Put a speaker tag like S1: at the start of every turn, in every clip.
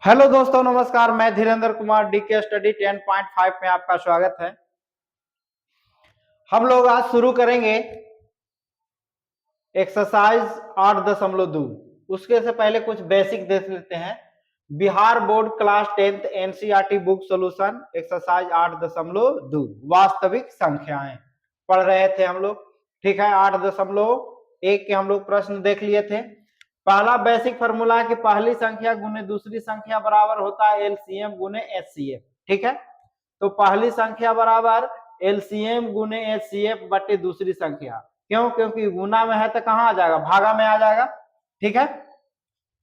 S1: Hello दोस्तों, नमस्कार। मैं धीरेन्द्र कुमार, डीके स्टडी 10.5 में आपका स्वागत है। हम लोग आज शुरू करेंगे एक्सरसाइज 8.2। उसके से पहले कुछ बेसिक देख लेते हैं। Bihar board class 10th NCERT book solution exercise 8.2 वास्तविक संख्याएं पढ़ रहे थे हम लोग। ठीक है, 8.1 के हम लोग प्रश्न देख लिए थे। पहला बेसिक फॉर्मूला है कि पहली संख्या गुने दूसरी संख्या बराबर होता है एलसीएम गुने एचसीएफ। ठीक है, तो पहली संख्या बराबर एलसीएम गुने एचसीएफ बटे दूसरी संख्या। क्यों? क्योंकि गुना में है तो कहाँ आ जाएगा? भागा में आ जाएगा। ठीक है,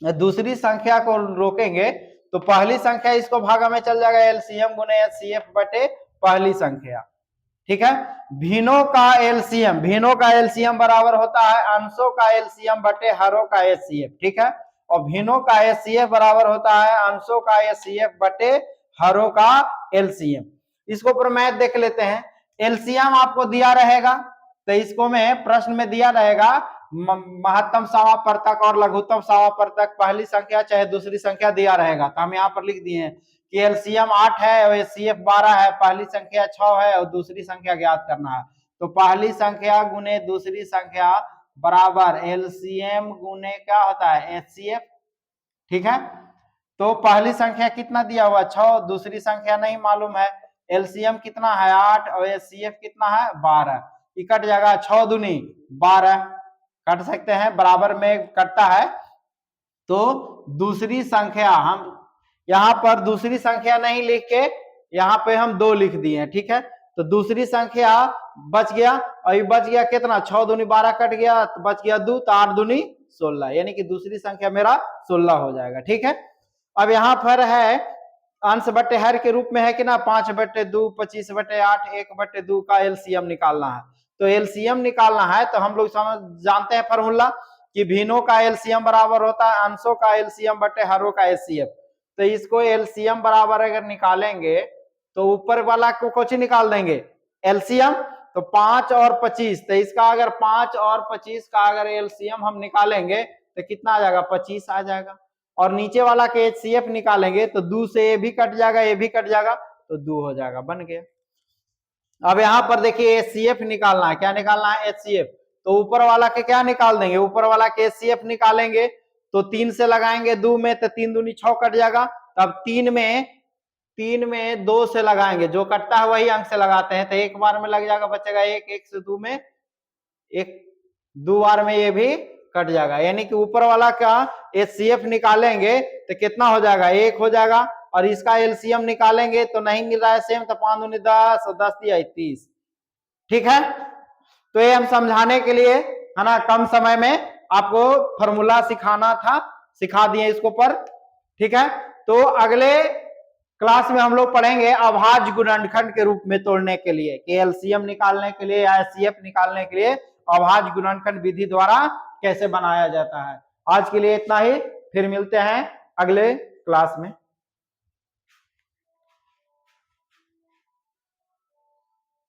S1: दूसरी संख्या को रोकेंगे तो पहली संख्या इसको भागा में चल जाएगा, एलसीएम गुने एचसीएफ बटे पहली संख्या। ठीक है, भिन्नों का एलसीएम बराबर होता है अंशों का एलसीएम बटे हरों का एचसीएफ। ठीक है, और भिन्नों का एचसीएफ बराबर होता है अंशों का एचसीएफ बटे हरों का एलसीएम। इसको पर मैथ देख लेते हैं। एलसीएम आपको दिया रहेगा, तो इसको में प्रश्न में दिया रहेगा महत्तम समापवर्तक और लघुत्तम समापवर्तक पहली संख्या चाहे दूसरी संख्या दिया रहेगा। तो हम यहाँ पर लिख दिए हैं कि एलसीएम 8 है और एचसीएफ 12 है, पहली संख्या 6 है और दूसरी संख्या ज्ञात करना है। तो पहली संख्या गुने दूसरी संख्या बराबर एलसीएम गुने क्या होता है? एचसीएफ। ठीक है, तो पहली संख्या कितना दिया हुआ? 6, दूसरी संख्या नहीं मालूम है। एलसीएम कितना है? 8 और एचसीएफ कितना है? 12। ये कट जाएगा, 6 दूनी 12 कट सकते हैं, बराबर में कटता है। तो दूसरी संख्या हम यहाँ पर दूसरी संख्या नहीं लिख के यहाँ पे हम 2 लिख दिए। ठीक है, तो दूसरी संख्या बच गया, और ये बच गया कितना? 6 दूनी 12 कट गया तो बच गया 2, तो 8 दूनी 16, यानी कि दूसरी संख्या मेरा 16 हो जाएगा। ठीक है, अब यहाँ पर है अंश बटे हर के रूप में है कि ना, 5/2, 25/8, 1/2 का एलसीएम निकालना है। तो एलसीएम निकालना है तो हम लोग समझ जानते हैं फॉर्मूला कि भिन्नों का एलसीएम बराबर होता है अंशों का एलसीएम बटे हरों का एचसीएफ। तो इसको एलसीएम बराबर अगर निकालेंगे तो ऊपर वाला को कुछ निकाल देंगे एलसीएम, तो 5 और 25। तो इसका अगर 5 और 25 का अगर एलसीएम हम निकालेंगे तो कितना आ जाएगा? 25 आ जाएगा। और नीचे वाला के एचसीएफ निकालेंगे तो 2 से ये भी कट जाएगा, ये भी कट जाएगा, तो 2 हो जाएगा, बन गया। अब यहाँ पर देखिए एचसीएफ निकालना है। क्या निकालना है? एचसीएफ। तो ऊपर वाला के क्या निकाल देंगे? ऊपर वाला के एचसीएफ निकालेंगे तो 3 से लगाएंगे 2 में, तो 3 दूनी 6 कट जाएगा। तब 3 में 2 से लगाएंगे, जो कटता है वही अंक से लगाते हैं, तो एक बार में लग जाएगा, बचेगा 1, 1 से 2 में 1, 2 बार में ये भी कट जाएगा। यानी कि ऊपर वाला का एचसीएफ निकालेंगे तो कितना हो जाएगा? 1 हो जाएगा। और इसका एलसीएम निकालेंगे तो नहीं मिल रहा है सेम, तो 5 दूनी 10 और 10 दिया 30। ठीक है, तो ये हम समझाने के लिए है ना, कम समय में आपको फॉर्मूला सिखाना था, सिखा दिए इसको पर। ठीक है, तो अगले क्लास में हम लोग पढ़ेंगे अभाज्य गुणनखंड के रूप में तोड़ने के लिए, कि एलसीएम निकालने के लिए या एचसीएफ निकालने के लिए अभाज्य गुणनखंड विधि द्वारा कैसे बनाया जाता है। आज के लिए इतना ही, फिर मिलते हैं अगले क्लास में।